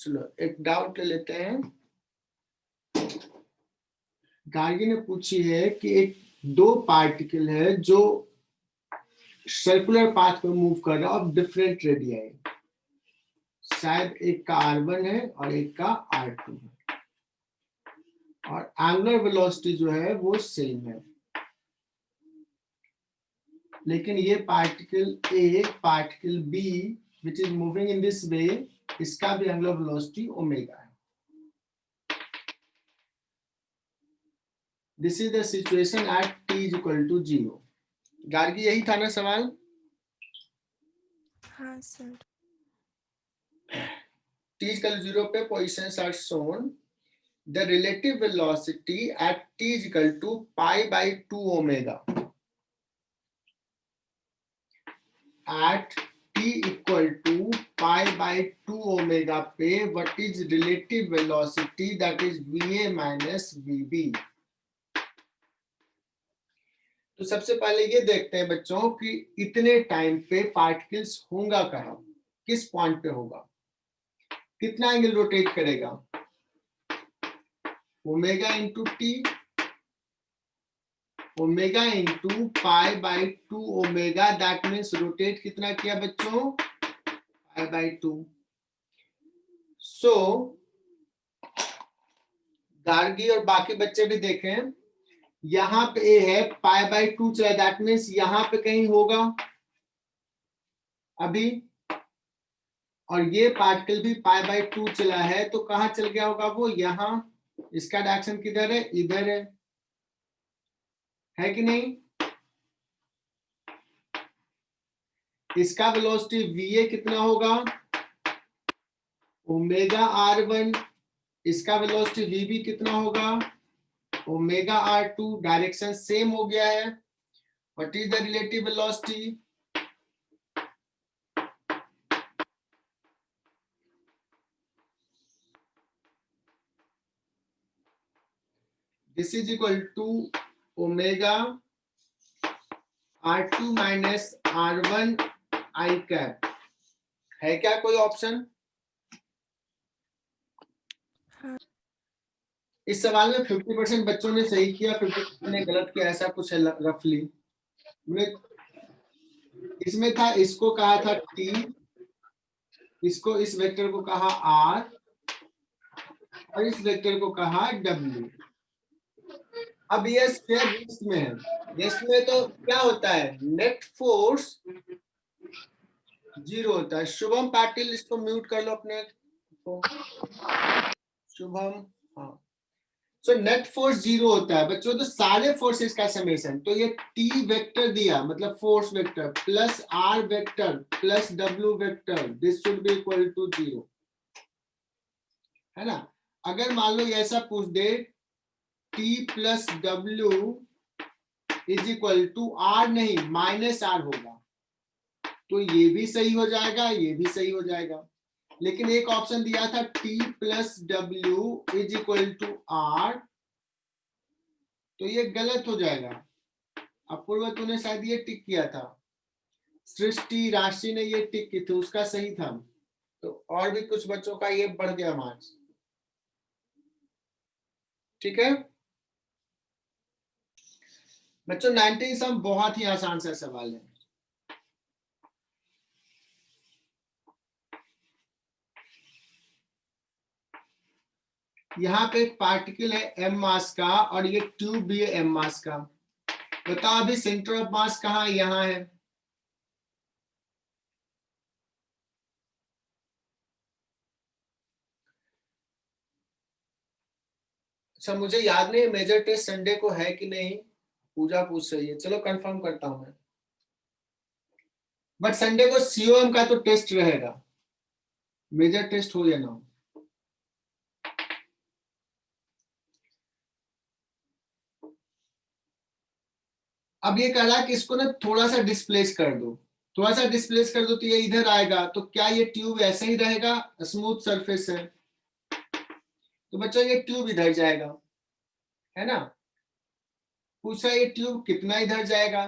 चलो एक डाउट ले लेते हैं। गार्गी ने पूछी है कि एक दो पार्टिकल है जो सर्कुलर पाथ पे मूव कर रहा है और डिफरेंट रेडियाई, शायद एक का r1 है और एक का r2 है, और एंगुलर वेलोसिटी जो है वो सेम है, लेकिन ये particle A particle B which is moving in this way, इसका भी एंगुलर वेलोसिटी ओमेगा है। This is the situation at t is equal to 0। Gargi यही था ना सवाल? हाँ sir. t is equal to 0 पे positions are shown. The relative velocity at t is equal to pi by 2 omega. At t equal to pi by 2 omega पे what is relative velocity, that is va minus vb। तो सबसे पहले ये देखते हैं बच्चों कि इतने टाइम पे पार्टिकल्स होगा कहाँ, किस पॉइंट पे होगा, कितना एंगल रोटेट करेगा, omega into T, omega into pi by 2 omega, that means rotate कितना किया बच्चों, पाई बाई 2। सो गार्गी और बाकी बच्चे भी देखें, यहां पे ए है पाई बाई 2 चला, दैट मीन्स यहां पे कहीं होगा अभी, और ये पार्टिकल भी पाई बाई 2 चला है, तो कहां चल गया होगा वो, यहां। इसका डायरेक्शन किधर है, इधर है कि नहीं? इसका वेलोसिटी va कितना होगा, ओमेगा r1, इसका वेलोसिटी vb कितना होगा, ओमेगा r2, डायरेक्शन सेम हो गया है। What is the relative velocity, this is equal to omega r2 minus r1 I cap. है क्या कोई ऑप्शन? हाँ। इस सवाल में 50% बच्चों ने सही किया, 50% ने गलत किया, ऐसा कुछ है रफली। इसमें था, इसको कहा था t, इसको, इस वेक्टर को कहा r, और इस वेक्टर को कहा w। अब ये रेस्ट में है, रेस्ट में तो क्या होता है, नेट फोर्स 0 होता है। शुभम पाटिल, इसको म्यूट कर लो अपने को, शुभम। हाँ, सो नेट फोर्स 0 होता है बच्चों, तो सारे फोर्सेस का समेशन, तो ये t वेक्टर दिया मतलब force vector plus r vector plus w vector, this should be equal to 0, है ना। अगर मान लो ऐसा पूछ दे t plus w is equal to r, नहीं माइनस r होगा, तो ये भी सही हो जाएगा, ये भी सही हो जाएगा। लेकिन एक ऑप्शन दिया था t plus w is equal to r, तो ये गलत हो जाएगा। अपूर्व तूने शायद ये टिक किया था, सृष्टि राशि ने ये टिक की थी, उसका सही था, तो और भी कुछ बच्चों का ये बढ़ गया मार्क्स। ठीक है बच्चों, 19 सम बहुत ही आसान सा सवाल है। यहाँ पे एक पार्टिकल है m मास का, और ये ट्यूब भी है m मास का। बताओ अभी सेंटर ऑफ मास कहाँ है, यहाँ है। अच्छा मुझे याद नहीं मेजर टेस्ट संडे को है कि नहीं, पूजा पूछ रही है, चलो कंफर्म करता हूं मैं। बट संडे को सीओएम का तो टेस्ट रहेगा, मेजर टेस्ट हो या ना हो। अब ये कह रहा है कि इसको ना थोड़ा सा डिस्प्लेस कर दो, थोड़ा सा डिस्प्लेस कर दो तो ये इधर आएगा, तो क्या ये ट्यूब ऐसे ही रहेगा, स्मूथ सरफेस है, तो बच्चों ये ट्यूब इधर जाएगा, है ना। पूछा ये ट्यूब कितना इधर जाएगा,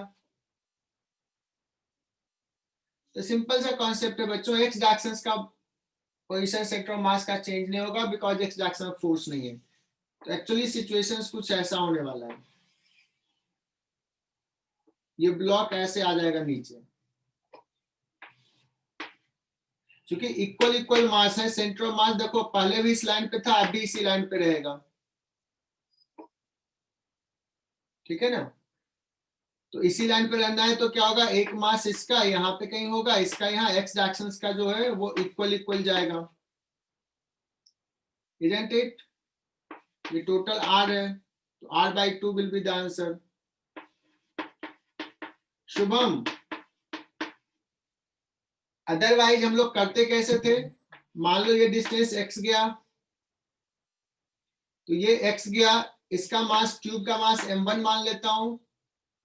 तो सिंपल सा कॉन्सेप्ट है बच्चों, एक्स डायरेक्शन का पोजीशन सेंटर ऑफ मास का चेंज नहीं होगा बिकॉज एक्स डायरेक्शन में फोर्स नहीं है। तो एक्चुअली सिचुएशंस कुछ ऐसा होने वाला है, ये ब्लॉक ऐसे आ जाएगा नीचे, क्योंकि इक्वल इक्वल मास है। सेंटर ऑफ मास देखो पहले भी इस लाइन पे था, अब भी इसी लाइन पे रहेगा, ठीक है ना। तो इसी लाइन पे रहना है तो क्या होगा, एक मास इसका यहाँ पे कहीं होगा, इसका यहाँ, एक्स डायरेक्शन का जो है वो इक्वल इक्वल जाएगा, isn't it? ये टोटल आर है, तो R by 2 will be the answer. Shubham, otherwise हम लोग करते कैसे थे, मान लो ये डिस्टेंस x गया, तो ये x गया, इसका मास, ट्यूब का मास m1 मान लेता हूं,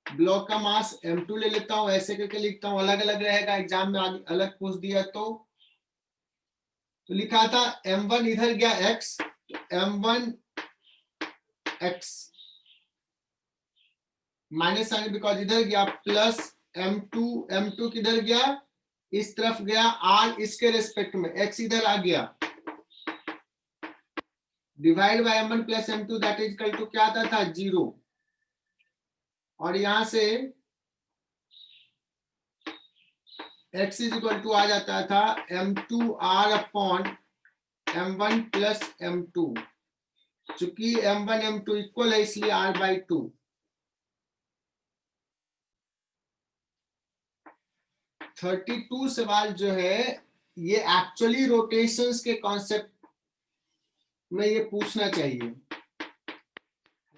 ब्लॉक का मास m2 ले लेता हूं, ऐसे करके लिखता हूं, अलग अलग रहेगा, एग्जाम में अलग पूछ दिया तो लिखा था m1 इधर गया x, तो m1 x minus sign because इधर गया, प्लस m2 किधर गया, इस तरफ गया, r इसके रेस्पेक्ट में, x इधर आ गया, divide by m1 plus m2 that is equal to क्या आता था 0, और यहां से x इज इक्वल टू आ जाता था m2r upon m1 plus m2, चूंकि m1 m2 इक्वल है इसलिए r बाई 2। थर्टी 32 सवाल जो है ये एक्चुअली रोटेशंस के कॉन्सेप्ट में ये पूछना चाहिए,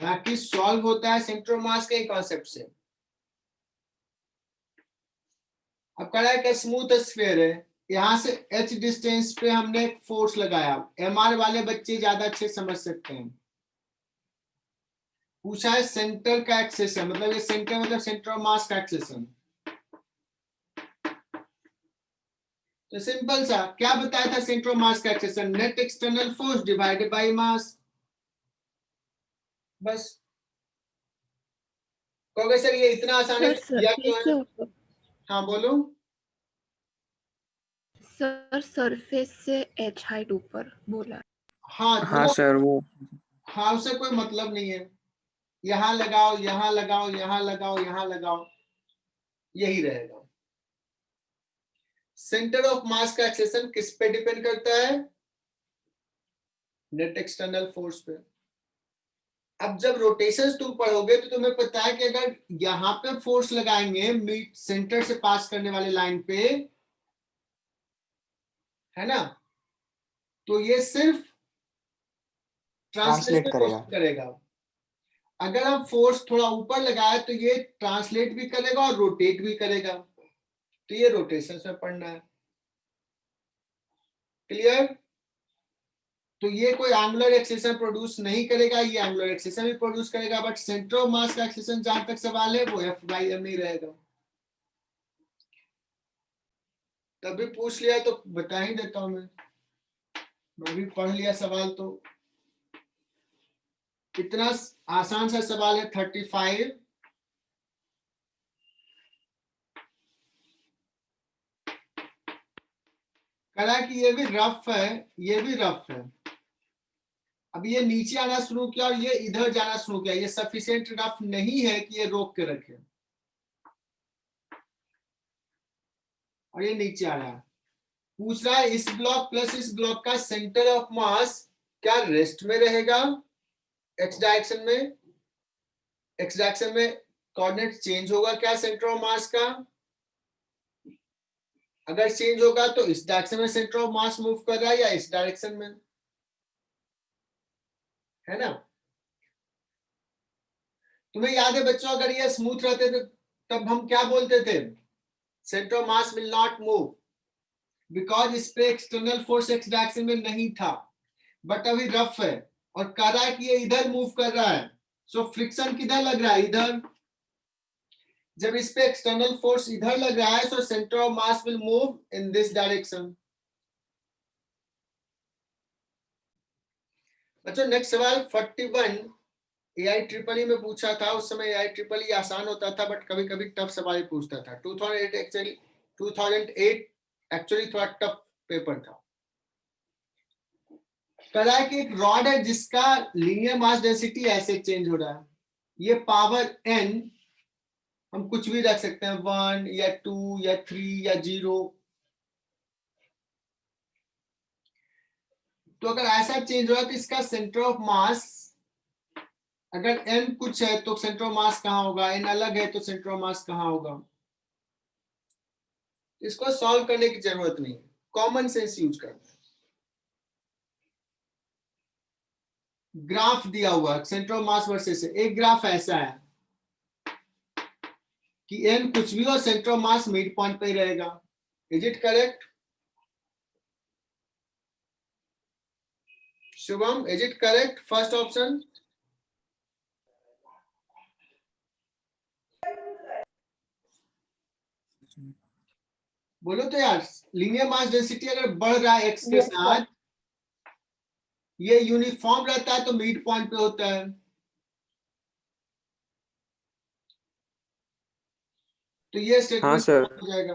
बाकी सॉल्व होता है सेंटर ऑफ मास के कॉन्सेप्ट से। अब कह रहा है कि स्मूथ स्फीयर है, यहां से h डिस्टेंस पे हमने एक फोर्स लगाया, mr वाले बच्चे ज्यादा अच्छे समझ सकते हैं। पूछा है सेंटर का एक्सेशन, मतलब ये सेंटर मतलब सेंटर ऑफ मास का एक्सेशन। तो सिंपल सा क्या बताया था सेंटर ऑफ मास का acceleration, net external force divided by mass, बस। कहोगे सर ये इतना आसान है, किया क्यों है? हाँ बोलो सर, सरफेस से एच हाइट ऊपर बोला। हाँ हाँ सर वो हाँ, उससे कोई मतलब नहीं है, यहां लगाओ यहां लगाओ यहां लगाओ यहां लगाओ, यही रहेगा। सेंटर ऑफ मास का एक्सेशन किस पे डिपेंड करता है, नेट एक्सटर्नल फोर्स पे। अब जब रोटेशंस तुम पढ़ोगे तो तुम्हें पता है कि अगर यहां पे फोर्स लगाएंगे मीट सेंटर से पास करने वाले लाइन पे, है ना, तो ये सिर्फ ट्रांसलेट ट्रांसलेशन करेगा। अगर हम फोर्स थोड़ा ऊपर लगाए तो ये ट्रांसलेट भी करेगा और रोटेट भी करेगा, तो ये रोटेशन में पढ़ना है, क्लियर। तो ये कोई एंगुलर एक्सेशन प्रोड्यूस नहीं करेगा, ये एंगुलर एक्सेशन भी प्रोड्यूस करेगा, बट सेंटर ऑफ मास का एक्सेशन जहां तक सवाल है वो एफ बाई एम ही रहेगा। तभी पूछ लिया तो बता ही देता हूं, मैं भी पढ़ लिया सवाल, तो इतना आसान सा सवाल है 35। कहा कि ये भी रफ है, ये भी रफ है। अब ये नीचे आना शुरू किया और ये इधर जाना शुरू किया, ये सफिशिएंट रफ नहीं है कि ये रोक के रखे, और ये नीचे आ रहा है। पूछ रहा है इस ब्लॉक प्लस इस ब्लॉक का सेंटर ऑफ मास क्या रेस्ट में रहेगा एक्स डायरेक्शन में, एक्स डायरेक्शन में कोऑर्डिनेट चेंज होगा क्या सेंटर ऑफ मास का, अगर चेंज होगा तो इस डायरेक्शन में सेंटर ऑफ मास मूव कर रहा है या इस डायरेक्शन में, है ना। तुम्हें याद है बच्चों, अगर ये स्मूथ रहते थे तब हम क्या बोलते थे, centre of mass will not move because इस पे एक्सटर्नल फोर्स एक्स डायरेक्शन में नहीं था, बट अभी रफ है और कह रहा है कि ये इधर मूव कर रहा है, सो फ्रिक्शन किधर लग रहा है, इधर। जब इस पे एक्सटर्नल फोर्स इधर लग रहा है, so centre of mass will move in this direction. बच्चों नेक्स्ट सवाल 41, एआई ट्रिपल ई में पूछा था, उस समय एआई ट्रिपल ई आसान होता था बट कभी कभी टफ सवाल पूछता था। 2008 एक्चुअली थोड़ा टफ पेपर था। करा है कि एक रॉड है जिसका लीनियर मास डेंसिटी ऐसे चेंज हो रहा है, ये पावर n हम कुछ भी रख सकते हैं, 1 या 2 या 3 या 0। तो अगर ऐसा चेंज हो रहा है तो इसका सेंटर ऑफ मास, अगर n कुछ है तो सेंटर ऑफ मास कहाँ होगा, n अलग है तो सेंटर ऑफ मास कहाँ होगा। इसको सॉल्व करने की जरूरत नहीं, कॉमन सेंस यूज करना है। ग्राफ दिया हुआ सेंटर ऑफ मास वर्सेस, एक ग्राफ ऐसा है कि n कुछ भी हो centre of mass mid point पे ही रहेगा। Is it correct Shubham, is it correct first option? बोलो तो यार, लीनियर मास डेंसिटी अगर बढ़ रहा है x के Yes, sir. साथ, ये यूनिफॉर्म रहता है तो मिड पॉइंट पे होता है। तो ये हाँ स्टेटमेंट सर। हो जाएगा।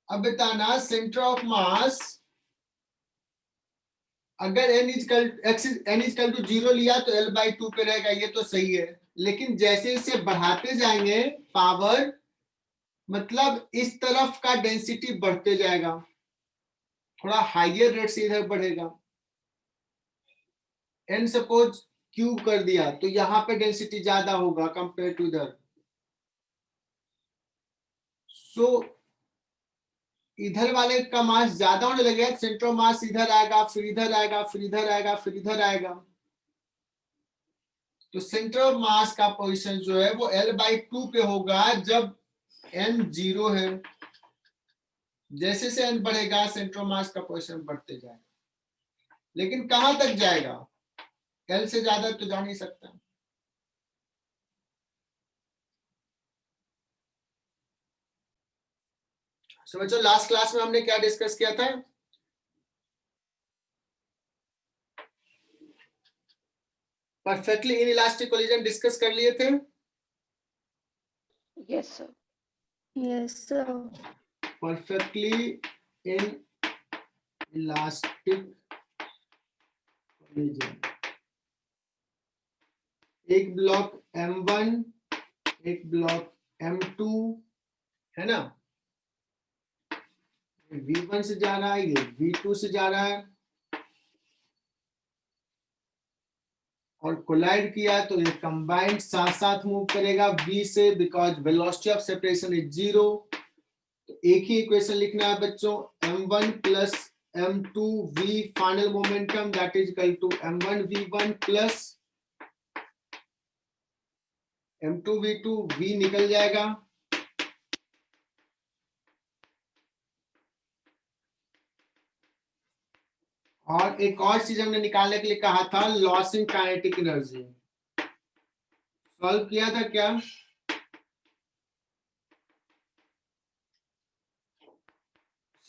अब बताना सेंटर ऑफ मास, अगर n इजकल टू 0 लिया तो L/2 पे रहेगा, ये तो सही है। लेकिन जैसे इसे बढ़ाते जाएंगे पावर, मतलब इस तरफ का डेंसिटी बढ़ते जाएगा, थोड़ा हाइयर रेट से इधर बढ़ेगा। n सपोज क्यूब कर दिया तो यहाँ पे डेंसिटी ज्यादा होगा कंपेयर टू इधर। सो इधर वाले का मास ज्यादा होने लगेगा, सेंटर ऑफ मास इधर आएगा, फिर इधर आएगा, फिर इधर आएगा, फिर इधर आएगा। तो सेंटर ऑफ मास का पोजीशन जो है वो L/2 पे होगा जब n 0 है। जैसे से n बढ़ेगा सेंटर ऑफ मास का पोजीशन बढ़ते जाएगा, लेकिन कहां तक जाएगा, L से ज्यादा तो जा नहीं सकता। तो बच्चों लास्ट क्लास में हमने क्या डिस्कस किया था, परफेक्टली इनइलास्टिक कोलिजन डिस्कस कर लिए थे। Yes, sir. Yes, sir. Perfectly inelastic collision, एक ब्लॉक M1 एक ब्लॉक M2 है ना, V1 से जा रहा है, ये V2 से जा रहा है, और कोलाइड किया तो ये कंबाइंड साथ साथ मूव करेगा V से, because velocity of separation is 0। तो एक ही इक्वेशन लिखना है बच्चों, M1 plus M2 V final momentum that is equal to M1 V1 plus M2 V2, V निकल जाएगा। और एक और चीज हमने निकालने के लिए कहा था, loss in kinetic energy. Solve किया था क्या?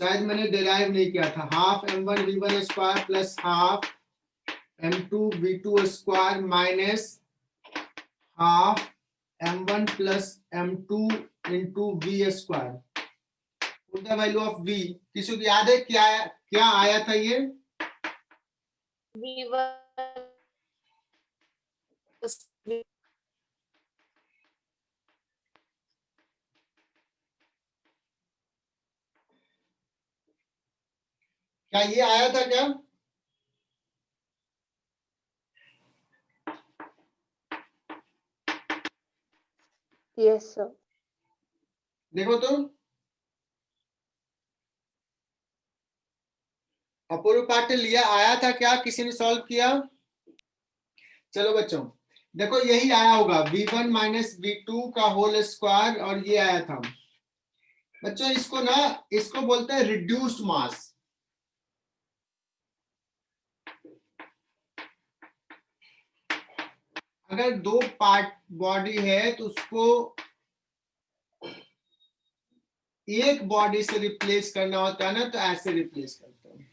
शायद मैंने डिराइव नहीं किया था। Half M1 V1 square plus half M2 V2 square minus half M1 plus M2 into V square, the value of V। किसी को याद है क्या क्या आया था ये? क्या ये आया था क्या? Yes, sir. देखो तो अपूर्व पाठ लिया, आया था क्या, किसी ने सॉल्व किया? चलो बच्चों देखो यही आया होगा, V1 माइनस V2 का होल स्क्वायर, और ये आया था बच्चों। इसको ना, इसको बोलते हैं रिड्यूस्ड मास। अगर दो पार्ट बॉडी है तो उसको एक बॉडी से रिप्लेस करना होता है ना, तो ऐसे रिप्लेस करते हैं।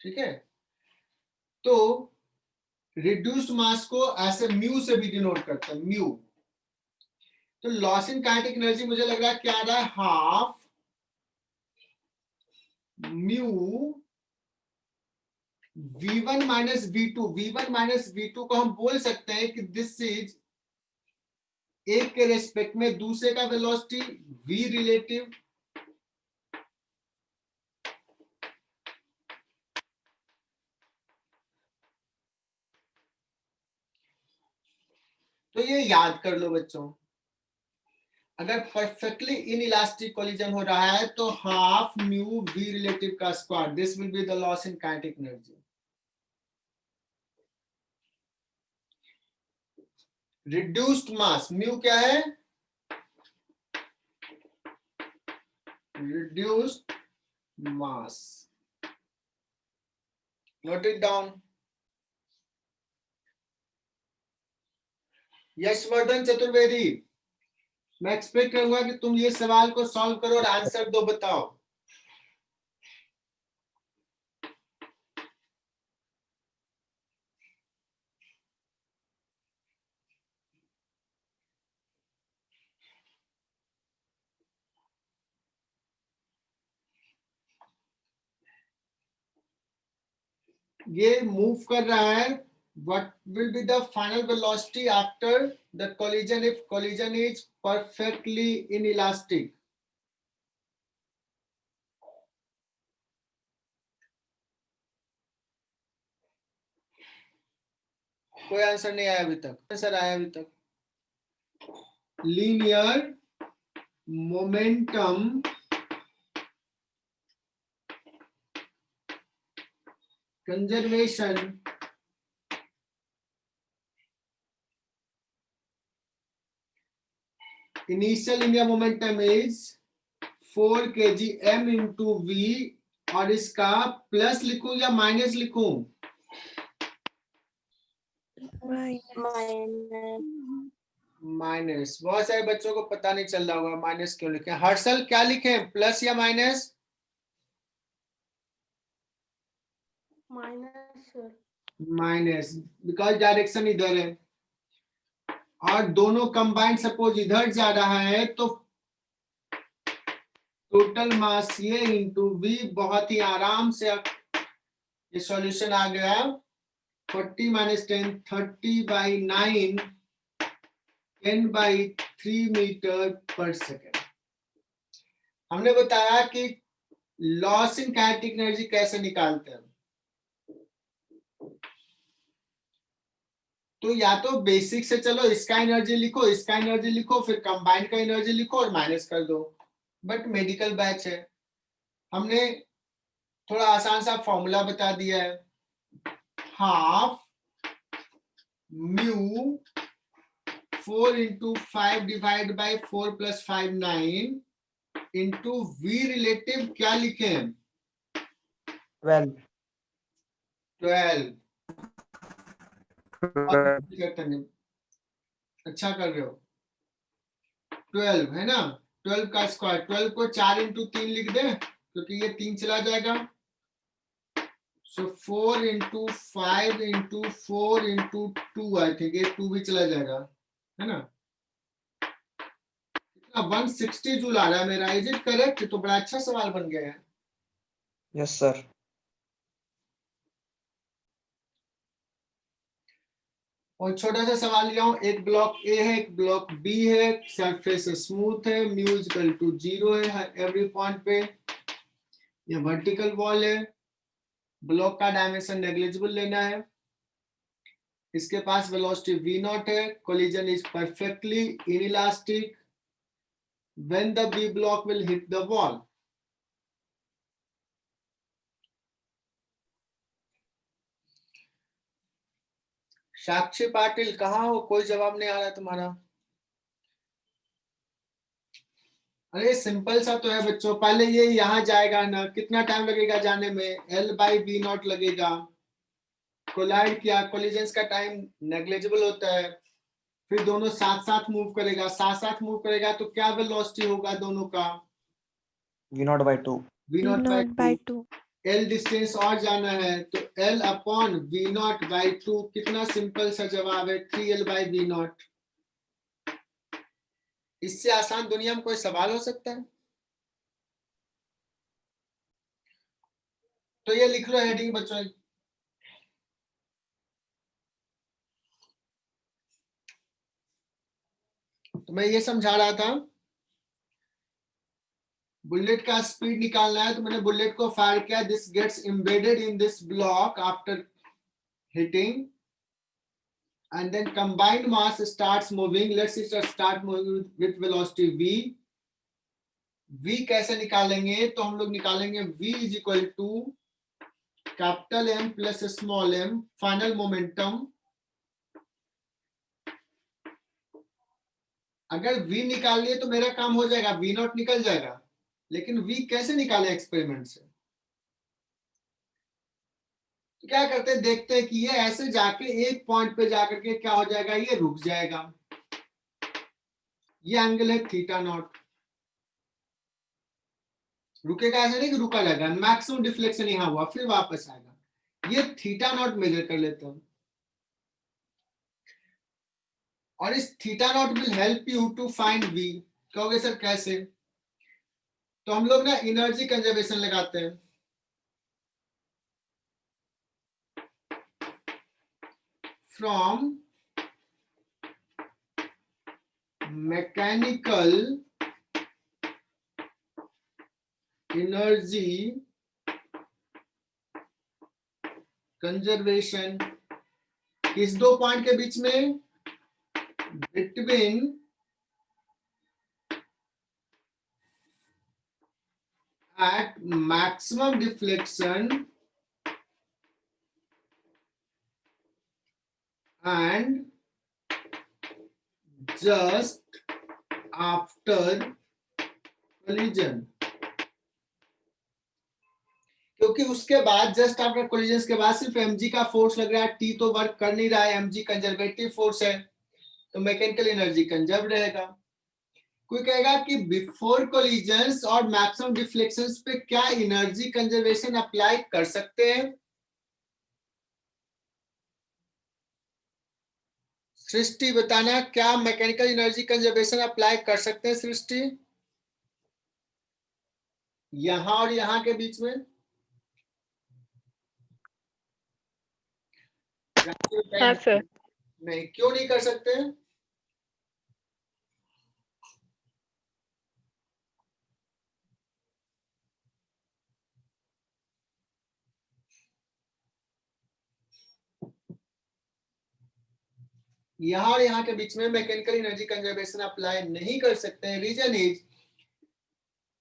ठीक है, तो रिड्यूस्ड मास को ऐसे म्यू से भी डिनोट करते हैं, म्यू। तो लॉस इन काइनेटिक एनर्जी मुझे लग रहा है क्या आ रहा है, half mu v1 minus v2। v1 minus v2 को हम बोल सकते हैं कि दिस इज एक के रेस्पेक्ट में दूसरे का वेलोसिटी v रिलेटिव, तो ये याद कर लो बच्चों। अगर परफेक्टली इनइलास्टिक कोलिजन हो रहा है तो हाफ म्यू v रिलेटिव का square, this will be the loss in kinetic energy. Reduced mass mu क्या है, reduced mass, note it down. Yashvardhan Chaturvedi, मैं एक्सपेक्ट करूंगा कि तुम ये सवाल को सॉल्व करो और आंसर दो, बताओ। ये मूव कर रहा है, what will be the final velocity after the collision if collision is perfectly inelastic? कोई आंसर नहीं आया अभी तक, आंसर आया अभी तक। Linear momentum conservation initial linear momentum is 4 kg m into v, और इसका प्लस लिखूं या माइनस लिखूं, माइनस। बहुत सारे बच्चों को पता नहीं चल रहा होगा माइनस क्यों लिखे। हर्षल क्या लिखे, प्लस या माइनस? माइनस, बिकॉज डायरेक्शन इधर है और दोनों कंबाइंड सपोज इधर जा रहा है तो टोटल मास ये इंटू वी, बहुत ही आराम से ये सॉल्यूशन आ गया। 40 माइनस 10, 30/9, 10/3 मीटर पर सेकेंड। हमने बताया कि लॉस इन काइनेटिक एनर्जी कैसे निकालते हैं। तो या तो बेसिक से चलो, इसका एनर्जी लिखो, इसका एनर्जी लिखो, फिर कंबाइंड का एनर्जी लिखो और माइनस कर दो। बट मेडिकल बैच है, हमने थोड़ा आसान सा फॉर्मूला बता दिया है, half mu 4 into 5 divided by 4 plus 5 9 into v relative क्या लिखे, 12। अच्छा कर रहे हो, 12 है ना, 12 का स्क्वायर, 12 को 4 into 3 लिख दे क्योंकि ये 3 चला जाएगा। सो 4 into 5 into 4 into 2, I think ये 2 भी चला जाएगा, है ना। 160 जूल आ रहा है मेरा, इज इट करेक्ट? तो बड़ा अच्छा सवाल बन गया है। Yes sir. और छोटा सा सवाल लिया हूं, एक ब्लॉक ए है, एक ब्लॉक बी है, सरफेस स्मूथ है, म्यू इक्वल टू 0 है एवरी पॉइंट पे, ये वर्टिकल वॉल है, ब्लॉक का डायमेंशन नेग्लिजिबल लेना है, इसके पास वेलोसिटी v नॉट है, collision is perfectly inelastic, when the B block will hit the wall. साक्षी पाटिल कहाँ हो, कोई जवाब नहीं आ रहा तुम्हारा। अरे सिंपल सा तो है बच्चों, पहले ये यहाँ जाएगा ना, कितना टाइम लगेगा जाने में, L/V नॉट लगेगा। कोलाइड किया, कोलिजन्स का टाइम नेग्लिजिबल होता है, फिर दोनों साथ साथ मूव करेगा, साथ साथ मूव करेगा तो क्या वेलोसिटी होगा दोनों का, v0/2। v0/2। L डिस्टेंस और जाना है तो L अपॉन V0/2 कितना सिंपल सा जवाब है 3L/V0। इससे आसान दुनिया में कोई सवाल हो सकता है? तो ये लिख लो हेडिंग बच्चों। तो मैं ये समझा रहा था बुलेट का स्पीड निकालना है तो मैंने बुलेट को फायर किया, this gets embedded in this block after hitting and then combined mass starts moving. Let's start moving with velocity v. v कैसे निकालेंगे? तो हम लोग निकालेंगे v is equal to capital M plus small m final momentum। अगर v निकाल लिए तो मेरा काम हो जाएगा, v नॉट निकल जाएगा, लेकिन v कैसे निकाले एक्सपेरिमेंट से? तो क्या करते हैं, देखते हैं कि ये ऐसे जाके एक पॉइंट पे जाकर के क्या हो जाएगा, ये रुक जाएगा। ये एंगल है थीटा नॉट। रुकेगा ऐसे नहीं कि रुका जाएगा, मैक्सिमम डिफ्लेक्शन यहां हुआ फिर वापस आएगा। ये थीटा नॉट मेजर कर लेते हैं और इस theta naught will help you to find v। कहोगे सर कैसे? तो हम लोग ना एनर्जी कंजर्वेशन लगाते हैं। फ्रॉम मैकेनिकल एनर्जी कंजर्वेशन, किस दो पॉइंट के बीच में? Between at maximum deflection and just after collision। क्योंकि उसके बाद जस्ट आफ्टर कोलिजन के बाद सिर्फ mg का फोर्स लग रहा है, t तो वर्क कर नहीं रहा है, mg कंजर्वेटिव फोर्स है, तो मैकेनिकल एनर्जी कंजर्व रहेगा। कोई कहेगा कि बिफोर कोलिजन और मैक्सिमम डिफ्लेक्शंस पे क्या एनर्जी कंजर्वेशन अप्लाई कर सकते हैं? सृष्टि बताना, क्या मैकेनिकल एनर्जी कंजर्वेशन अप्लाई कर सकते हैं सृष्टि? यहां और यहां के बीच में? हाँ सर। नहीं, क्यों नहीं कर सकते? यहां और यहां के बीच में मैकेनिकल एनर्जी कंजर्वेशन अप्लाई नहीं कर सकते हैं। रीजन इज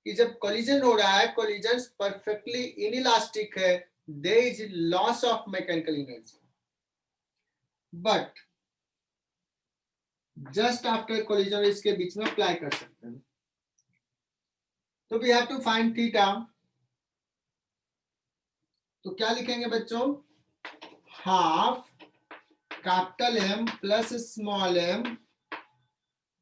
कि जब कोलिजन हो रहा है, कोलिजन परफेक्टली इनइलास्टिक है, there is loss of mechanical energy, but just after collision इसके बीच में अप्लाई कर सकते हैं। तो we have to find theta. तो क्या लिखेंगे बच्चों? Half capital M plus small m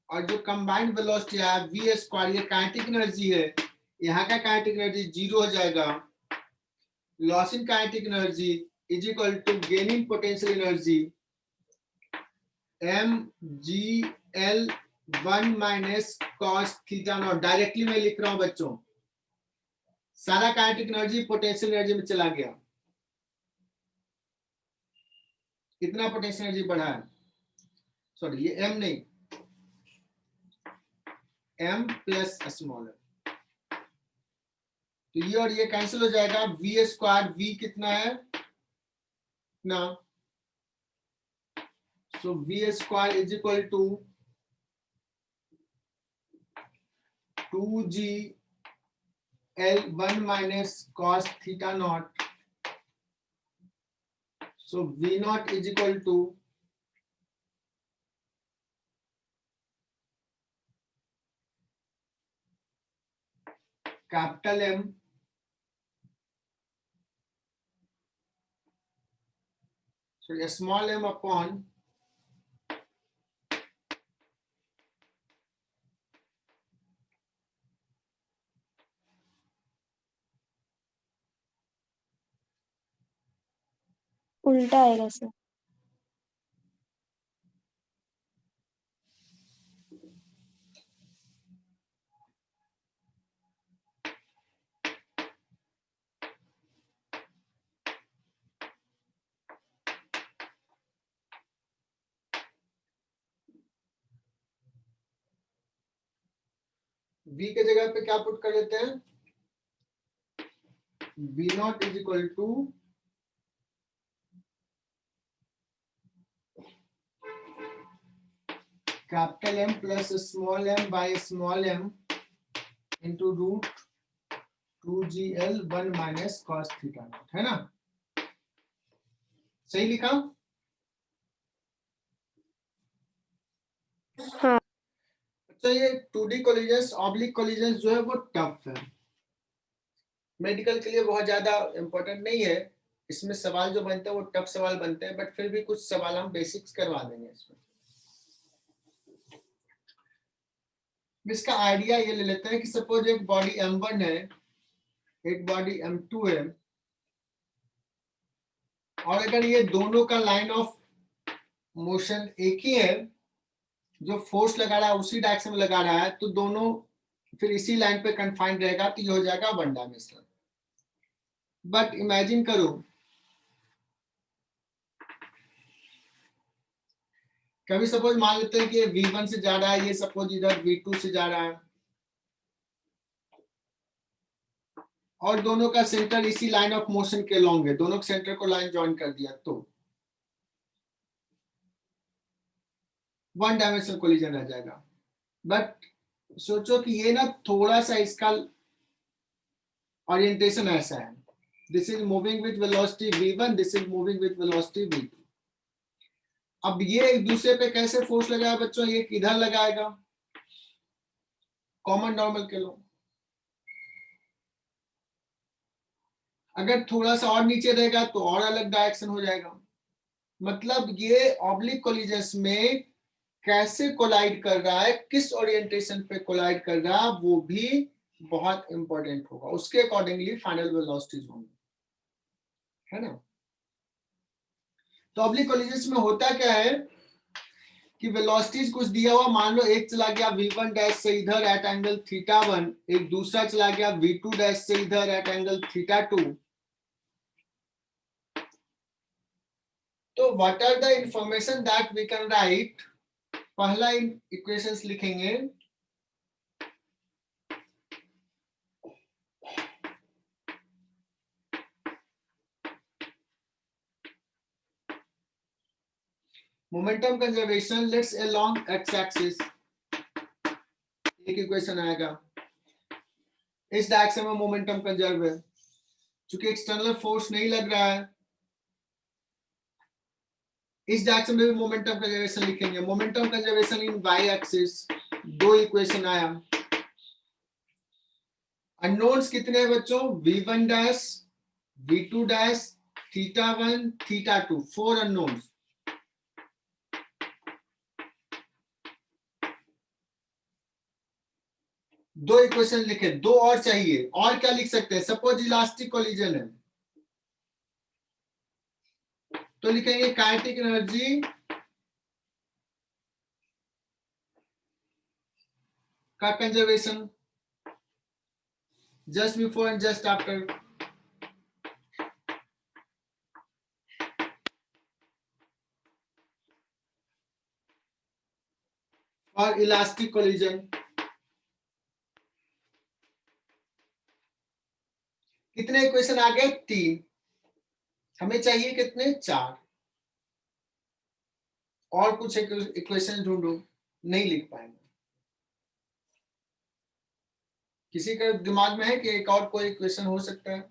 और जो कंबाइंड वेलोसिटी है v स्क्वायर, ये काइनेटिक एनर्जी है, यहाँ का काइनेटिक एनर्जी 0 हो जाएगा। Loss in kinetic energy is equal to gain in potential energy mgl 1 cos theta not. Directly मैं लिख रहा हूं बच्चों, सारा काइनेटिक एनर्जी पोटेंशियल एनर्जी में चला गया। कितना पोटेंशियल एनर्जी बढ़ा है? सॉरी, ये m नहीं, m प्लस स्मॉल m। तो ये और ये कैंसिल हो जाएगा, v स्क्वायर, v कितना है ना, so v square is equal to 2gl 1 cos theta naught. So v naught is equal to capital M sorry small m upon उल्टा आएगा सर। v के जगह पे क्या पुट कर लेते हैं, v naught is equal to capital M plus small m by small m into root 2gl 1 minus cos theta naught, है ना? सही लिखा? हाँ तो ये 2D कोलिजन्स ऑब्लिक कोलिजन्स जो है वो टफ है, मेडिकल के लिए बहुत ज्यादा इंपॉर्टेंट नहीं है। इसमें सवाल जो बनते हैं वो टफ सवाल बनते हैं, बट फिर भी कुछ सवाल हम बेसिक्स करवा देंगे इसमें। इसका आइडिया ये ले लेते हैं कि सपोज एक बॉडी M1 है, एक बॉडी M2 है, और अगर ये दोनों का लाइन ऑफ मोशन एक ही है, जो फोर्स लगा रहा है उसी डायरेक्शन में लगा रहा है, तो दोनों फिर इसी लाइन पे कन्फाइंड रहेगा, तो ये हो जाएगा वन डायमेंशनल। बट इमेजिन करो कभी सपोज मान लेते हैं कि ये V1 से जा रहा है, ये सपोज इधर V2 से जा रहा है, और दोनों का सेंटर इसी लाइन ऑफ मोशन के लॉन्ग है, दोनों के सेंटर को लाइन ज्वाइन कर दिया, तो वन डायमेंशनल कोलिजन रह जाएगा। बट सोचो कि ये ना थोड़ा सा इसका ओरिएंटेशन ऐसा है, this is moving with velocity v1, this is moving with velocity v2। अब ये एक दूसरे पे कैसे फोर्स लगाया बच्चों, ये किधर लगाएगा, कॉमन नॉर्मल के लो। अगर थोड़ा सा और नीचे रहेगा तो और अलग डायरेक्शन हो जाएगा। मतलब ये ऑब्लिक कोलिजन्स में कैसे कोलाइड कर रहा है, किस ओरिएंटेशन पे कोलाइड कर रहा है, वो भी बहुत इंपॉर्टेंट होगा, उसके अकॉर्डिंगली फाइनल वेलोसिटीज होंगी, है ना? तो ऑब्लिक कोलिजन्स में होता क्या है कि वेलोसिटीज कुछ दिया हुआ, मान लो एक चला गया v1 डैश से इधर एट एंगल θ1, एक दूसरा चला गया v2 डैश से इधर एट एंगल θ2। तो what are the information that we can write, पहला इक्वेशंस लिखेंगे, momentum conservation let's along X axis, एक इक्वेशन आएगा, इस डायरेक्शन में मोमेंटम कंजर्व है, चूंकि एक्सटर्नल फोर्स नहीं लग रहा है, इस डायरेक्शन में भी मोमेंटम कंजर्वेशन लिखेंगे, momentum conservation in Y axis, दो इक्वेशन आया। अननोन्स कितने हैं बच्चों, v1 dash, v2 dash, θ1 θ2, 4 unknowns. दो इक्वेशन लिखे, दो और चाहिए, और क्या लिख सकते हैं, सपोज इलास्टिक कोलिजन है तो लिखेंगे काइनेटिक एनर्जी का conservation just before and just after, और इलास्टिक कोलिजन। कितने इक्वेशन आ गए, 3, हमें चाहिए कितने, 4, और कुछ इक्वेशन ढूंढो, नहीं लिख पाएंगे। किसी के दिमाग में है कि एक और कोई इक्वेशन हो सकता है?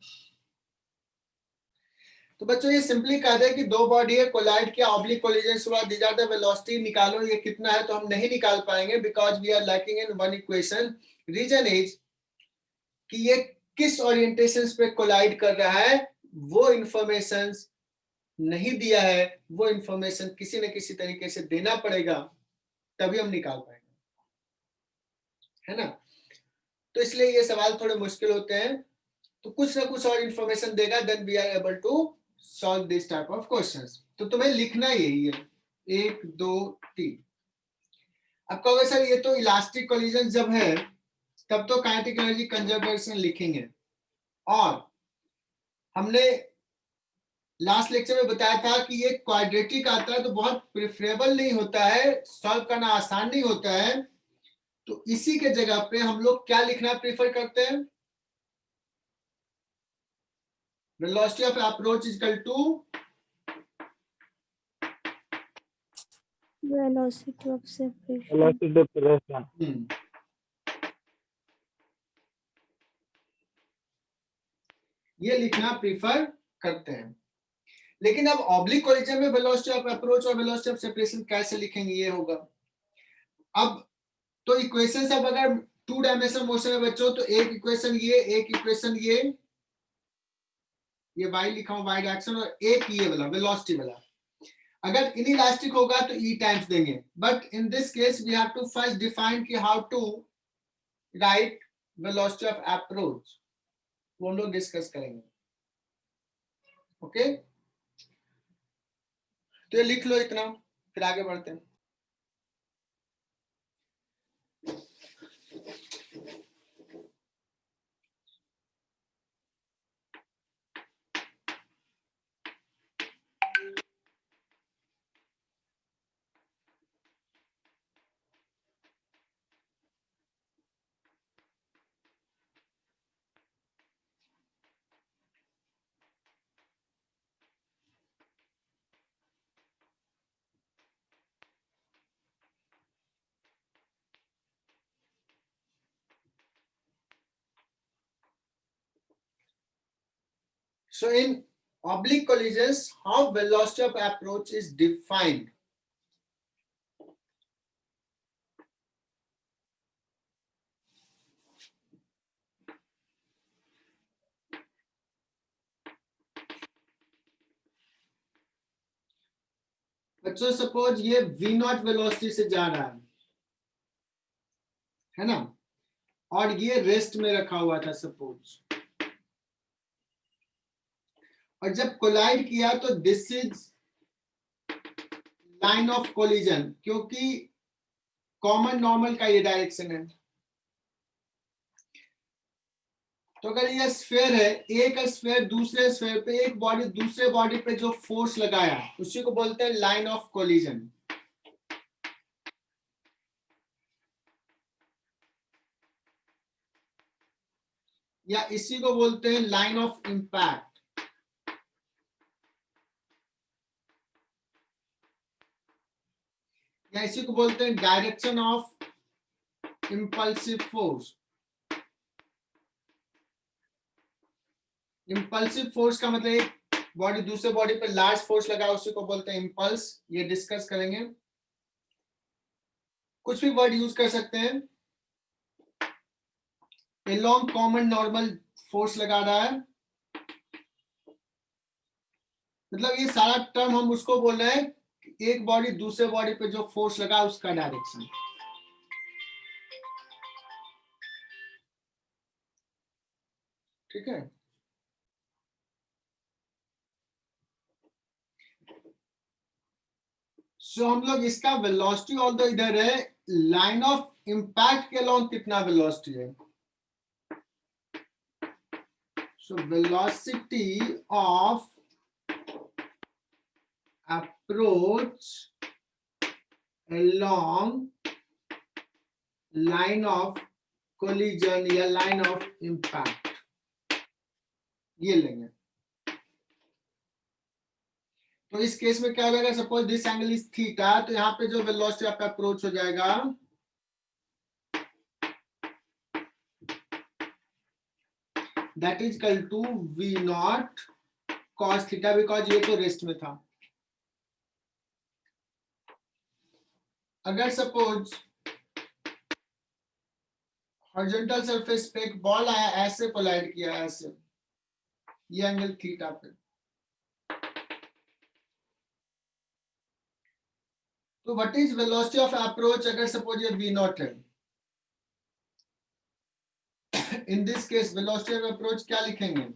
तो बच्चों ये सिंपली कह दे कि दो बॉडी है, कोलाइड किया, ऑब्लिक कोलिजन हुआ, दीज आर द वेलोसिटी, निकालो ये कितना है, तो हम नहीं निकाल पाएंगे because we are lacking in one equation. Reason is कि ये किस ओरिएंटेशन पे कोलाइड कर रहा है वो इंफॉर्मेशन नहीं दिया है, वो इंफॉर्मेशन किसी न किसी तरीके से देना पड़ेगा, तभी हम निकाल पाएंगे, है ना? तो इसलिए ये सवाल थोड़े मुश्किल होते हैं, तो कुछ ना कुछ और इंफॉर्मेशन देगा, then we are able to solve this type of questions. तो तुम्हें लिखना यही है 1 2 3. अब कहोगे सर ये तो इलास्टिक कोलिजन जब है तब तो काइनेटिक एनर्जी कंजर्वेशन लिखेंगे, और हमने लास्ट लेक्चर में बताया था कि ये क्वाड्रेटिक आता है तो बहुत प्रेफरेबल नहीं होता है, सॉल्व करना आसान नहीं होता है, तो इसी के जगह पे हम लोग क्या लिखना प्रेफर करते हैं, velocity of approach is equal to velocity of separation. velocity separation. ये लिखना प्रीफर करते हैं. लेकिन अब ऑब्लिक कोलिजन में वेलोसिटी ऑफ अप्रोच और वेलोसिटी ऑफ सेपरेशन कैसे लिखेंगे, ये होगा. अब तो इक्वेशन सब अगर 2 डायमेंशनल मोशन में बच्चों, तो एक इक्वेशन ये, एक इक्वेशन ये y लिखा हूं y डायरेक्शन, और एक ये वाला वेलोसिटी वाला. अगर इनइलास्टिक होगा तो e टाइम्स देंगे, but in this case we have to first define कि how to write velocity of approach, वो हम लोग डिस्कस करेंगे. ओके, तो ये लिख लो इतना, फिर आगे बढ़ते हैं. So in oblique collisions, how velocity of approach is defined? बच्चों सपोज ये v नॉट वेलोसिटी से जा रहा है ना, और ये रेस्ट में रखा हुआ था सपोज, और जब कोलाइड किया तो this is line of collision, क्योंकि कॉमन नॉर्मल का ये डायरेक्शन है. तो अगर ये स्फीयर है, एक स्फीयर दूसरे स्फीयर पे, एक बॉडी दूसरे बॉडी पे जो फोर्स लगाया उसी को बोलते हैं लाइन ऑफ कोलिजन. या इसी को बोलते हैं लाइन ऑफ इंपैक्ट. या इसी को बोलते हैं direction of impulsive force. Impulsive force का मतलब एक बॉडी दूसरे बॉडी पे लार्ज फोर्स लगा उसी को बोलते हैं इंपल्स. ये डिस्कस करेंगे. कुछ भी वर्ड यूज कर सकते हैं. एलोंग कॉमन नॉर्मल फोर्स लगा रहा है, मतलब ये सारा टर्म हम उसको बोल रहे हैं एक बॉडी दूसरे बॉडी पे जो फोर्स लगा उसका डायरेक्शन. ठीक है. सो हम लोग इसका वेलोसिटी ऑल्दो इधर है, लाइन ऑफ इंपैक्ट के अलोंग कितना वेलोसिटी है. So velocity of approach along line of collision या line of impact, ये लेंगे. तो इस केस में क्या हो जाएगा, suppose this angle is theta, तो यहाँ पे जो वेलोसिटी ऑफ अप्रोच हो जाएगा that is equal to v naught cos theta, because ये तो रेस्ट में था. अगर सपोज हॉरिजॉन्टल सरफेस पे एक बॉल आया, ऐसे कोलाइड किया, ऐसे, ये एंगल थीटा पे, तो what is velocity of approach अगर सपोज ये v नॉट है. इन this case velocity of approach क्या लिखेंगे,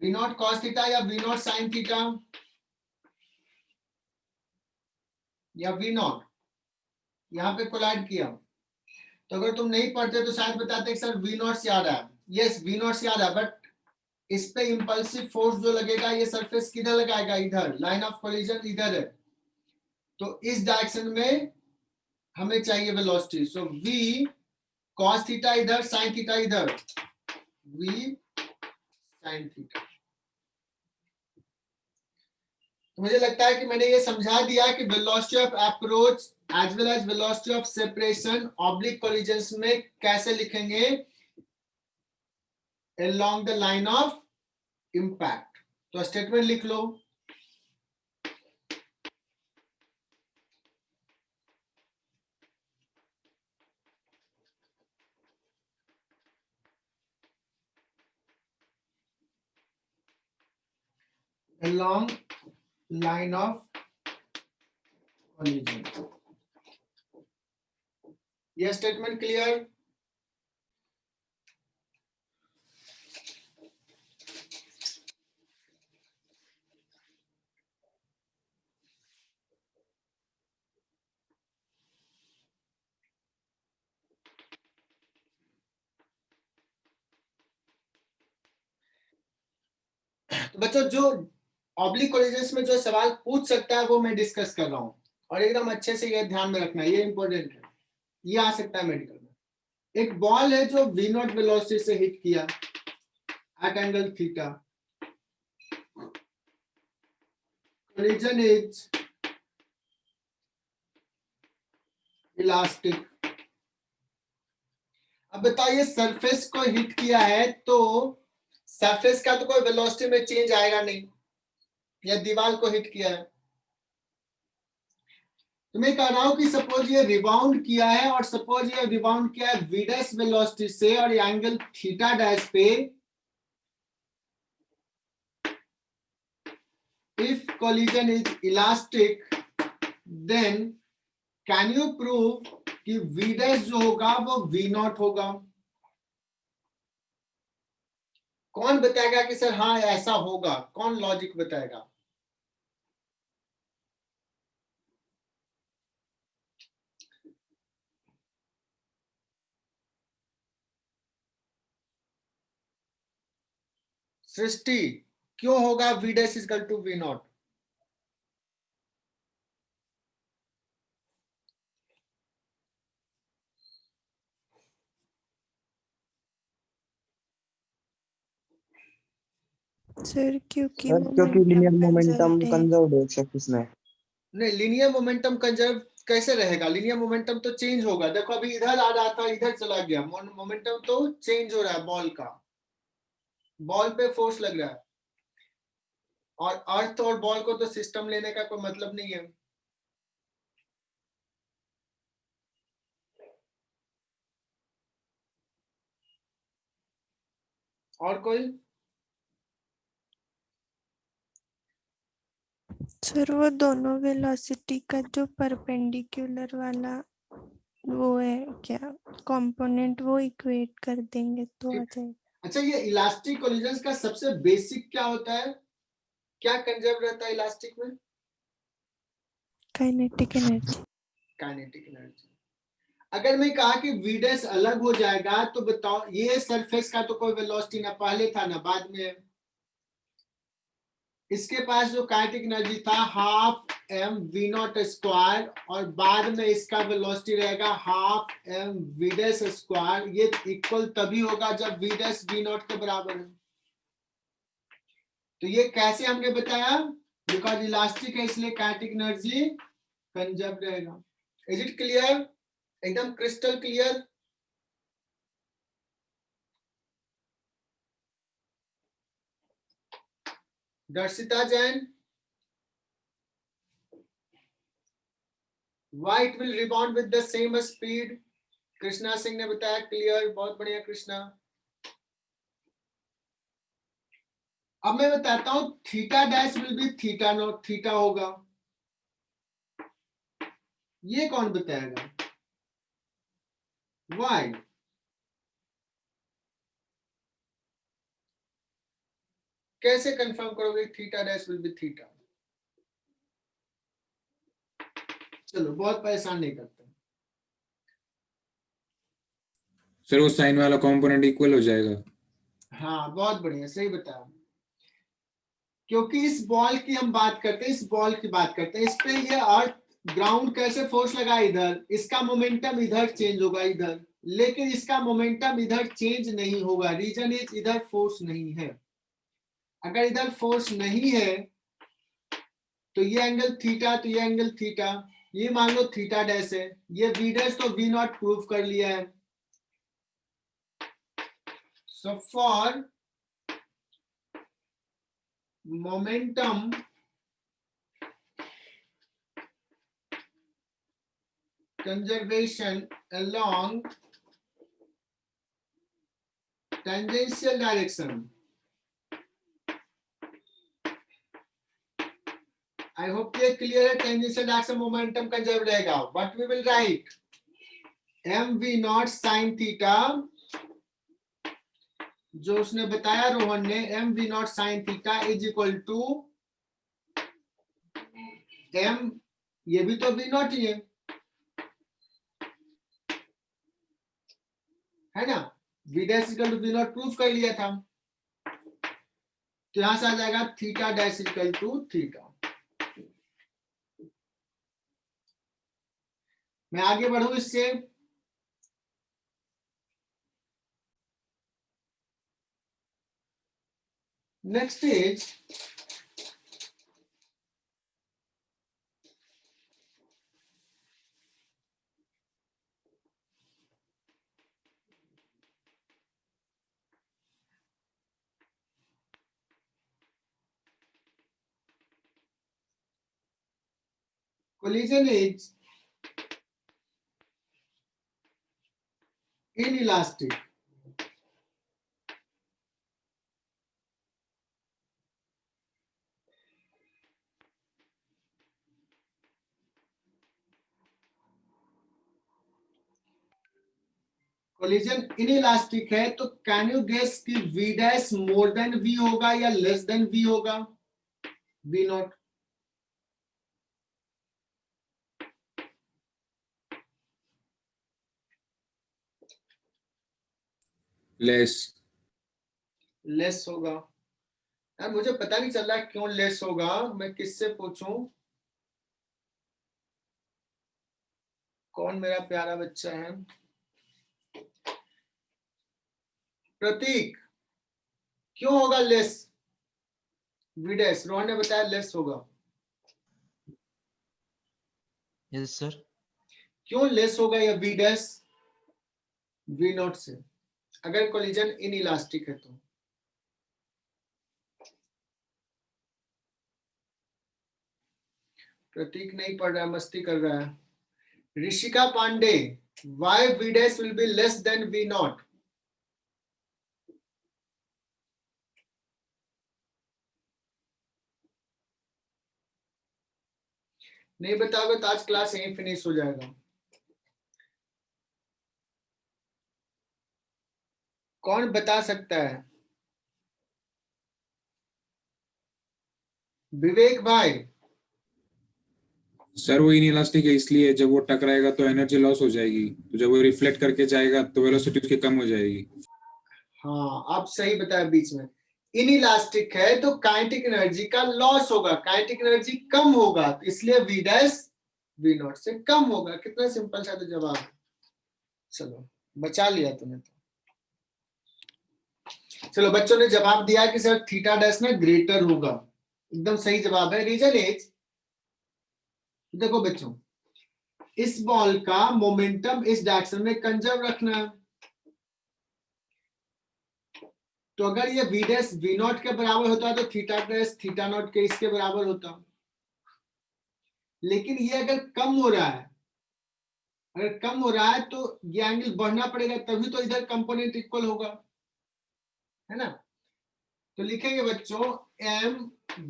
वी नॉट कॉस थीटा या वी नॉट साइन थीटा या वी नॉट, यहाँ पे कोलाइड किया। तो अगर तुम नहीं पढ़ते तो शायद बताते कि सर वी नॉट से आ रहा है। यस वी नॉट से आ रहा है, बट इस पे इंपल्सिव फोर्स जो लगेगा ये सरफेस किधर लगाएगा, इधर, लाइन ऑफ कोलिजन इधर है, तो इस डायरेक्शन में हमें चाहिए velocity. So v cos theta इधर, साइन थीटा इधर, वी साइन थीटा। तो मुझे लगता है कि मैंने ये समझा दिया कि velocity of approach as well as velocity of separation oblique collisions में कैसे लिखेंगे along the line of impact। तो स्टेटमेंट लिख लो। along line of collision। यह स्टेटमेंट क्लियर? तो बच्चों जो ऑब्लिक कोलिजन्स में जो सवाल पूछ सकता है वो मैं डिस्कस कर रहा हूं, और एकदम अच्छे से ये ध्यान में रखना, ये इंपॉर्टेंट है। ये आ सकता है मेडिकल में। एक बॉल है जो v नॉट वेलोसिटी से हिट किया at angle theta, collision is elastic. अब बताइए सरफेस को हिट किया है तो सरफेस का तो कोई वेलोसिटी में चेंज आएगा नहीं, या दीवार को हिट किया है। तो मैं कह रहा हूं कि सपोज ये रिबाउंड किया है, और सपोज ये रिबाउंड किया है v डैश वेलोसिटी से, और ये एंगल थीटा डैश पे। If collision is elastic then can you prove कि v डैश जो होगा वो v नॉट होगा? कौन बताएगा कि सर हाँ ऐसा होगा? कौन लॉजिक बताएगा? सृष्टि, क्यों होगा v dash equal to v naught? Sir क्योंकि सर क्योंकि लिनियर मोमेंटम कंजर्व्ड है। कंजर्व्ड है सरफेस में। नहीं, लीनियर मोमेंटम कंजर्व कैसे रहेगा? लीनियर मोमेंटम तो चेंज होगा। देखो अभी इधर आ रहा था, इधर चला गया, मोमेंटम तो चेंज हो रहा है। बॉल का, बॉल पे फोर्स लग रहा है, और अर्थ और बॉल को तो सिस्टम लेने का कोई मतलब नहीं है। और कोई? सर वो दोनों वेलोसिटी का जो परपेंडिकुलर वाला वो है क्या कंपोनेंट, वो इक्वेट कर देंगे तो आ जाएगा। अच्छा, ये इलास्टिक कोलिजन्स का सबसे बेसिक क्या होता है? क्या कंजर्व रहता है इलास्टिक में? Kinetic energy. Kinetic energy. अगर मैं कहा कि v डैश अलग हो जाएगा तो बताओ, ये सरफेस का तो कोई वेलोसिटी ना पहले था ना बाद में। इसके पास जो काइनेटिक एनर्जी था half m v naught square, और बाद में इसका वेलोसिटी रहेगा half m v dash square. ये इक्वल तभी होगा जब v डैश v नॉट के बराबर है। तो ये कैसे हमने बताया? बिकॉज इलास्टिक है इसलिए काइनेटिक एनर्जी कंजर्व रहेगा। Is it clear? एकदम crystal clear? Darshita Jain, why it will rebound with the same speed? Krishna Singh ने बताया क्लियर, बहुत बढ़िया कृष्णा। अब मैं बताता हूं theta dash will be theta naught, theta होगा। ये कौन बताएगा? Why? कैसे कंफर्म करोगे theta dash will be theta? चलो बहुत परेशान नहीं करते। सर वो साइन वाला कंपोनेंट इक्वल हो जाएगा। हाँ बहुत बढ़िया, सही बताया। क्योंकि इस बॉल की हम बात करते हैं, इस बॉल की बात करते हैं, इस पे ये अर्थ ग्राउंड कैसे फोर्स लगा इधर, इसका मोमेंटम इधर चेंज होगा इधर, लेकिन इसका मोमेंटम इधर चेंज नहीं होगा। रीजन इज इधर फोर्स नहीं है। अगर इधर फोर्स नहीं है तो ये एंगल थीटा, तो ये एंगल थीटा, ये मान लो थीटा डैश है, ये वी डैश तो वी नॉट प्रूव कर लिया है। So for momentum conservation along tangential direction, I hope ये क्लियर है। टेंजेंशियल डायरेक्शन मोमेंटम कंजर्व रहेगा। What we will write, m v naught sine theta, जो उसने बताया रोहन ने, m v naught sine theta is equal to m, ये भी तो वी नॉट ही है ना, v dash equal to v naught proof कर लिया था। तो यहां से आ जाएगा theta dash equal to theta. मैं आगे बढ़ू इससे, next is collision is inelastic. Collision inelastic है, तो कैन यू गेस कि v dash more than v होगा या लेस देन v होगा? v naught. लेस। लेस होगा। यार मुझे पता नहीं चल रहा क्यों लेस होगा, मैं किससे पूछूं? कौन मेरा प्यारा बच्चा है? प्रतीक, क्यों होगा लेस v डैश? रोहन ने बताया लेस होगा। Yes sir. क्यों लेस होगा या v डैश v नॉट से, अगर कोलिजन इनइलास्टिक है तो? प्रतीक नहीं पढ़ रहा है, मस्ती कर रहा है। Rishika Pandey, why v dash will be less than v naught? नहीं बताओगे तो आज क्लास यहीं फिनिश हो जाएगा। कौन बता सकता है? विवेक भाई। सर वो इनइलास्टिक है, इसलिए जब वो टकराएगा तो एनर्जी लॉस हो जाएगी, तो जब वो रिफ्लेक्ट करके जाएगा तो वेलोसिटी उसकी कम हो जाएगी। हाँ आप सही बताया बीच में। इनइलास्टिक है तो काइनेटिक एनर्जी का लॉस होगा, काइनेटिक एनर्जी कम होगा, तो इसलिए v डैश v नॉट से कम होगा। कितना सिंपल सा तो जवाब है। चलो बचा लिया तुमने तो। चलो बच्चों ने जवाब दिया कि सर थीटा डैश ना ग्रेटर होगा, एकदम सही जवाब है। रीजन इज, देखो बच्चों, इस बॉल का मोमेंटम इस डायरेक्शन में कंजर्व रखना है, तो अगर ये v डैश v नॉट के बराबर होता तो थीटा डैश थीटा नॉट के इसके बराबर होता। लेकिन ये अगर कम हो रहा है, अगर कम हो रहा है तो ये एंगल बढ़ना पड़ेगा, तभी तो इधर कंपोनेंट इक्वल होगा, है ना? तो लिखेंगे बच्चों m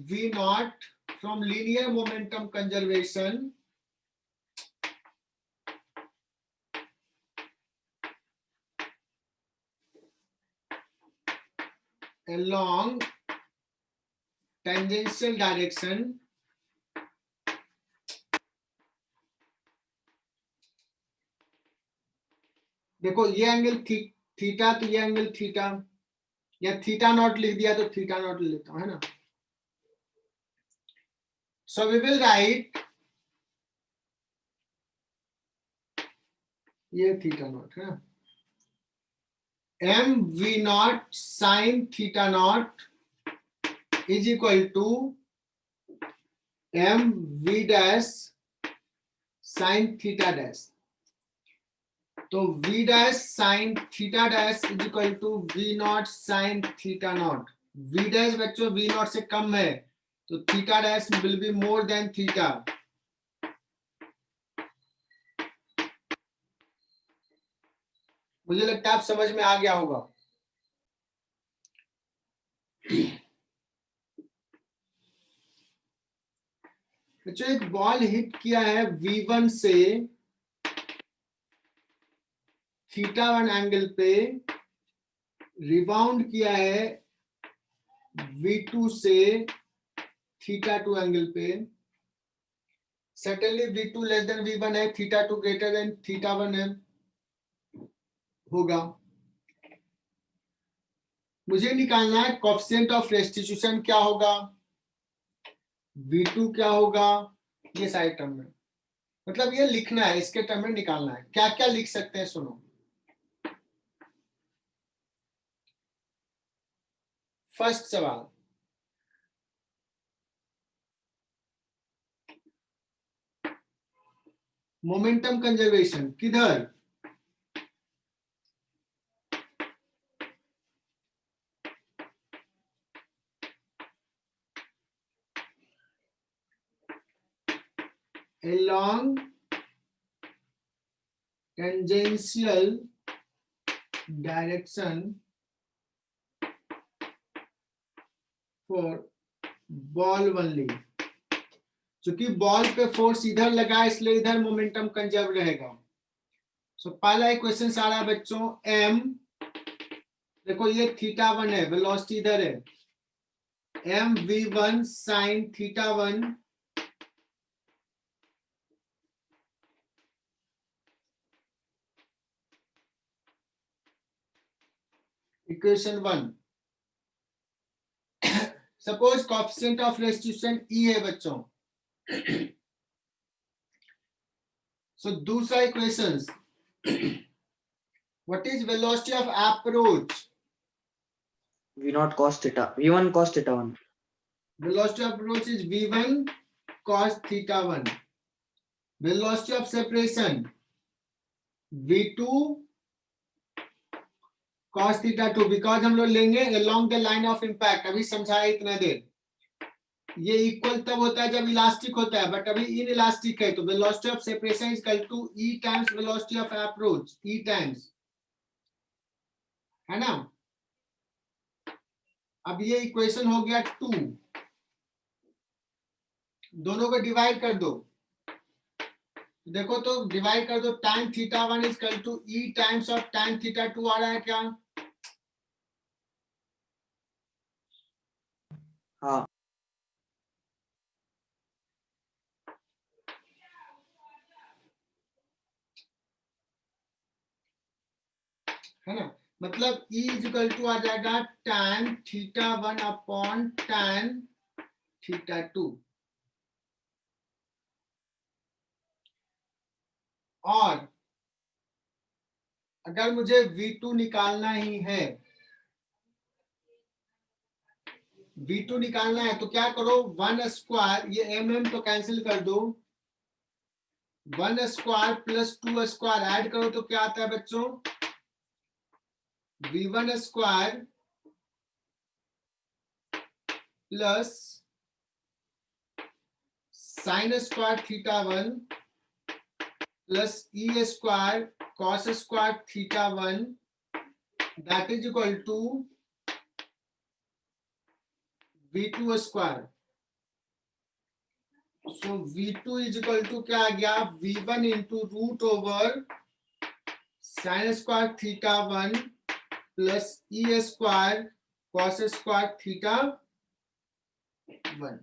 v naught from linear momentum conservation along tangential direction देखो ये एंगल थीटा, तो ये एंगल थीटा, या थीटा नॉट लिख दिया तो थीटा नॉट लेता हूं, है ना। सो वी विल राइट ये थीटा नॉट है, m v naught sine theta naught is equal to m v dash sine theta dash. तो v dash sine theta dash is equal to v naught sine theta naught. v dash बच्चों v not से कम है तो theta dash will be more than theta. मुझे लगता है आप समझ में आ गया होगा। बच्चों एक बॉल हिट किया है v1 से थीटा 1 एंगल पे, रिबाउंड किया है v2 से थीटा 2 एंगल पे। Certainly v2 less than v1 है, थीटा 2 ग्रेटर देन थीटा 1 है होगा। मुझे निकालना है कोएफिशिएंट ऑफ रेस्टिट्यूशन क्या होगा, v2 क्या होगा, ये सारे टर्म में, मतलब ये लिखना है, इसके टर्म में निकालना है। क्या क्या लिख सकते हैं सुनो। फर्स्ट सवाल, मोमेंटम कंजर्वेशन किधर, along tangential direction for ball only। चूंकि बॉल पे फोर्स इधर लगा इसलिए इधर मोमेंटम कंजर्व रहेगा। सो पहला इक्वेशन आ रहा है बच्चों, m देखो ये थीटा 1 है, वेलोसिटी इधर है, m v1 sin theta 1 equation 1। Suppose coefficient of restitution E है बच्चों। सो दूसरा equation, what is velocity of approach, V naught cos theta, V1 cos theta 1. velocity of approach is v1 cos theta 1, velocity of separation v2 cos theta 2, because हम लोग लेंगे along the line of impact। अभी समझाया इतना देर, ये equal तब होता है जब इलास्टिक होता है, बट अभी इन इलास्टिक है, तो velocity of separation is equal to E times velocity of approach, E times, है ना। अब ये इक्वेशन हो गया 2, दोनों को डिवाइड कर दो, देखो तो डिवाइड कर दो, tan theta 1 is equal to E times of tan theta 2 आ रहा है क्या, हाँ है ना। मतलब E इज इक्वल टू आ जाएगा tan theta 1 upon tan theta 2। और अगर मुझे V2 निकालना ही है, V2 निकालना है तो क्या करो, 1 स्क्वायर, ये mm तो कैंसिल कर दो, 1 स्क्वायर प्लस 2 स्क्वायर ऐड करो तो क्या आता है बच्चों, V1 square plus sine square theta 1 plus E square cos square theta 1 that is equal to V2 square. So V2 is equal to क्या आ गया, V1 into root over sine square theta 1 plus E square cos square theta 1।